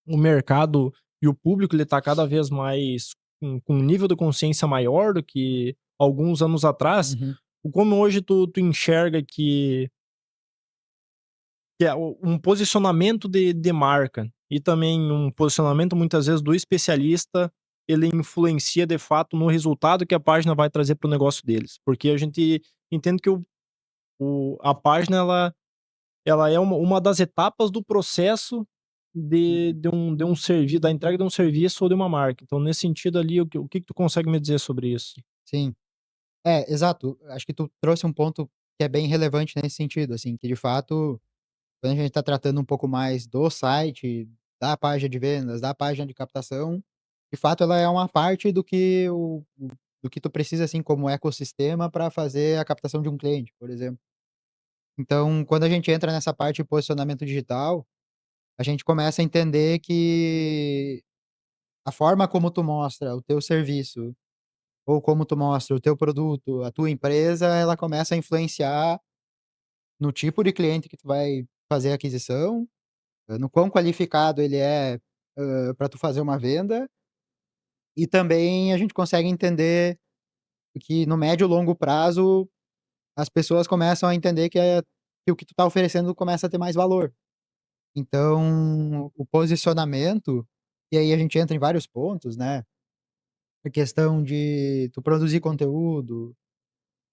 o mercado e o público ele tá cada vez mais com um nível de consciência maior do que alguns anos atrás, Uhum. o como hoje tu enxerga que é um posicionamento de marca e também um posicionamento muitas vezes do especialista, ele influencia de fato no resultado que a página vai trazer para o negócio deles. Porque a gente entende que a página ela é uma das etapas do processo Uhum. de um serviço da entrega de um serviço ou de uma marca. Então nesse sentido ali, o que tu consegue me dizer sobre isso? Sim. É, exato. Acho que tu trouxe um ponto que é bem relevante nesse sentido, assim, que de fato, quando a gente está tratando um pouco mais do site, da página de vendas, da página de captação, de fato ela é uma parte do que tu precisa, assim, como ecossistema para fazer a captação de um cliente, por exemplo. Então, quando a gente entra nessa parte de posicionamento digital, a gente começa a entender que a forma como tu mostra o teu serviço, ou como tu mostra o teu produto, a tua empresa, ela começa a influenciar no tipo de cliente que tu vai fazer a aquisição, no quão qualificado ele é, para tu fazer uma venda, e também a gente consegue entender que no médio e longo prazo, as pessoas começam a entender que o que tu tá oferecendo começa a ter mais valor. Então, o posicionamento, e aí a gente entra em vários pontos, né, a questão de tu produzir conteúdo,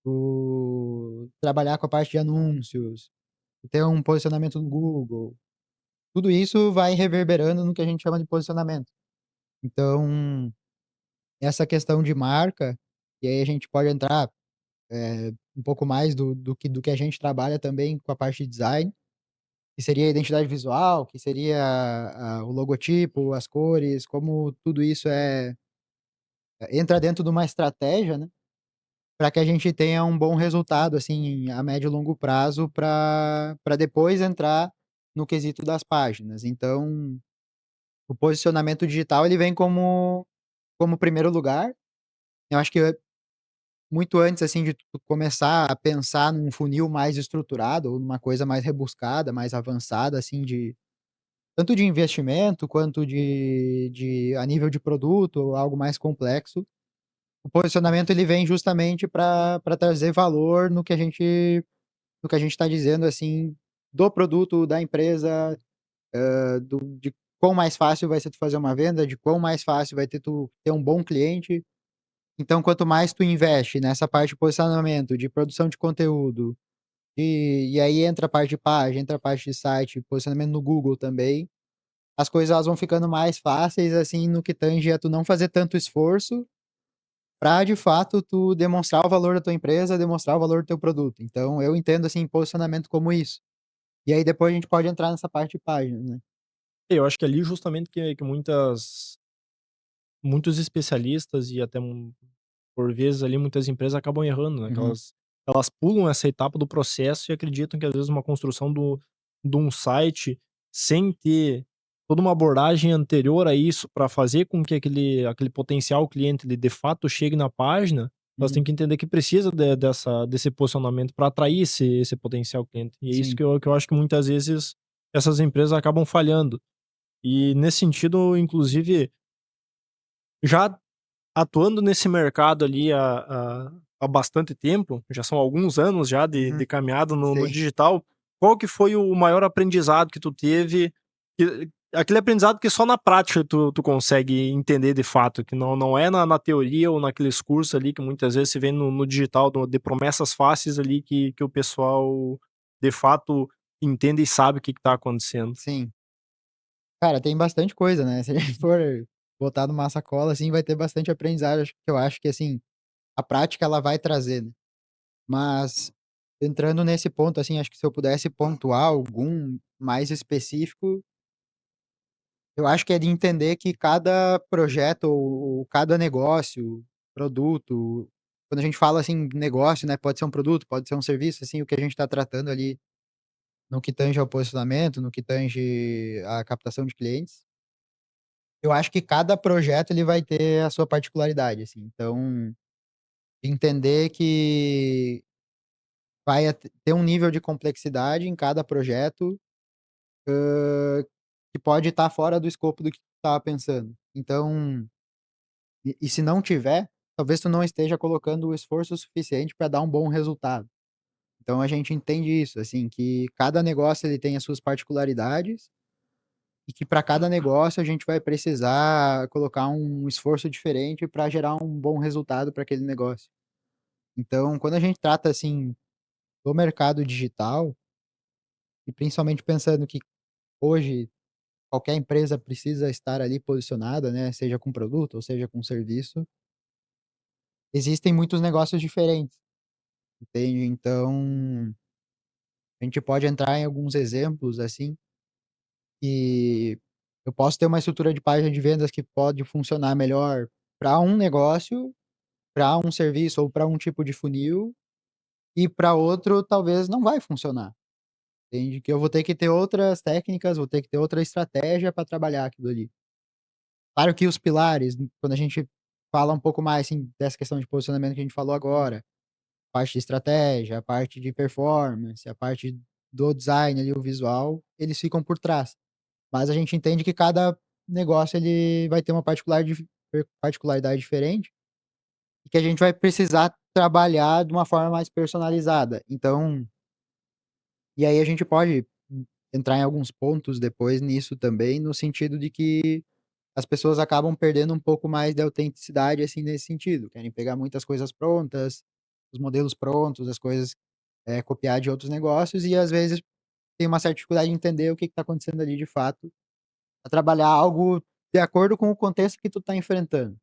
tu trabalhar com a parte de anúncios, tu ter um posicionamento no Google, tudo isso vai reverberando no que a gente chama de posicionamento. Então, essa questão de marca, e aí a gente pode entrar, um pouco mais do que a gente trabalha também com a parte de design, que seria a identidade visual, que seria o logotipo, as cores, como tudo isso entra dentro de uma estratégia, né, para que a gente tenha um bom resultado, assim, a médio e longo prazo para depois entrar no quesito das páginas. Então, o posicionamento digital ele vem como primeiro lugar. Eu acho que muito antes, assim, de tu começar a pensar num funil mais estruturado ou numa coisa mais rebuscada, mais avançada, assim, de tanto de investimento quanto de a nível de produto ou algo mais complexo, o posicionamento ele vem justamente para trazer valor no que a gente está dizendo, assim, do produto, da empresa, de quão mais fácil vai ser tu fazer uma venda, de quão mais fácil vai tu ter um bom cliente. Então, quanto mais tu investe nessa parte de posicionamento, de produção de conteúdo, e aí entra a parte de página, entra a parte de site, posicionamento no Google também, as coisas elas vão ficando mais fáceis, assim, no que tange a tu não fazer tanto esforço pra, de fato, tu demonstrar o valor da tua empresa, demonstrar o valor do teu produto. Então eu entendo, assim, posicionamento como isso. E aí depois a gente pode entrar nessa parte de página, né. Eu acho que ali justamente que muitos especialistas e até por vezes ali muitas empresas acabam errando, né, que Uhum, elas pulam essa etapa do processo e acreditam que às vezes uma construção de um site, sem ter toda uma abordagem anterior a isso para fazer com que aquele potencial cliente ele de fato chegue na página, elas têm uhum. que entender que precisa desse posicionamento para atrair esse potencial cliente. E é isso Sim. que eu acho que muitas vezes essas empresas acabam falhando. E nesse sentido, inclusive, já atuando nesse mercado ali há bastante tempo, já são alguns anos já Uhum. de caminhada no Sim. digital, qual que foi o maior aprendizado que tu teve, aquele aprendizado que só na prática tu consegue entender de fato, que não é na teoria ou naqueles cursos ali que muitas vezes se vê no digital de promessas fáceis ali que o pessoal de fato entende e sabe o que está acontecendo. Sim. Cara, tem bastante coisa, né, se a gente for botar numa sacola, assim, vai ter bastante aprendizado, eu acho que, assim, a prática ela vai trazer, né. Mas, entrando nesse ponto, assim, acho que se eu pudesse pontuar algum mais específico, eu acho que é de entender que cada projeto ou cada negócio, produto, quando a gente fala, assim, negócio, né, pode ser um produto, pode ser um serviço, assim, o que a gente está tratando ali no que tange ao posicionamento, no que tange à captação de clientes, eu acho que cada projeto ele vai ter a sua particularidade, assim. Então, entender que vai ter um nível de complexidade em cada projeto, que pode estar fora do escopo do que tu estava pensando. Então, e se não tiver, talvez tu não esteja colocando o esforço suficiente para dar um bom resultado. Então a gente entende isso, assim, que cada negócio ele tem as suas particularidades e que para cada negócio a gente vai precisar colocar um esforço diferente para gerar um bom resultado para aquele negócio. Então, quando a gente trata, assim, do mercado digital, e principalmente pensando que hoje qualquer empresa precisa estar ali posicionada, né, seja com produto ou seja com serviço, existem muitos negócios diferentes, entende? Então, a gente pode entrar em alguns exemplos, assim, que eu posso ter uma estrutura de página de vendas que pode funcionar melhor para um negócio, para um serviço ou para um tipo de funil, e para outro talvez não vai funcionar, entende? Que eu vou ter que ter outras técnicas, vou ter que ter outra estratégia para trabalhar aquilo ali. Claro que os pilares, quando a gente fala um pouco mais, assim, dessa questão de posicionamento que a gente falou agora, parte de estratégia, a parte de performance, a parte do design ali, o visual, eles ficam por trás. Mas a gente entende que cada negócio ele vai ter uma particularidade diferente, e que a gente vai precisar trabalhar de uma forma mais personalizada. Então, e aí a gente pode entrar em alguns pontos depois nisso também, no sentido de que as pessoas acabam perdendo um pouco mais da autenticidade, assim, nesse sentido. Querem pegar muitas coisas prontas, os modelos prontos, as coisas, copiar de outros negócios e às vezes tem uma certa dificuldade de entender o que está acontecendo ali de fato, a trabalhar algo de acordo com o contexto que tu está enfrentando.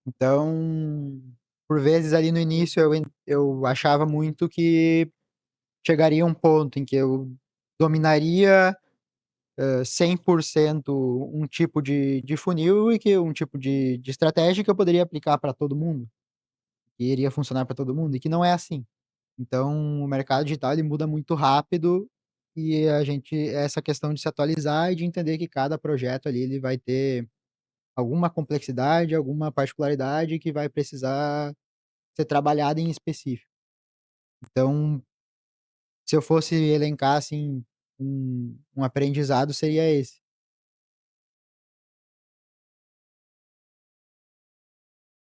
Então, por vezes ali no início eu achava muito que chegaria um ponto em que eu dominaria 100% um tipo de funil e que um tipo de estratégia que eu poderia aplicar para todo mundo, que iria funcionar para todo mundo, e que não é assim. Então, o mercado digital ele muda muito rápido e a gente essa questão de se atualizar e de entender que cada projeto ali ele vai ter alguma complexidade, alguma particularidade que vai precisar ser trabalhada em específico. Então, se eu fosse elencar, assim, um aprendizado seria esse.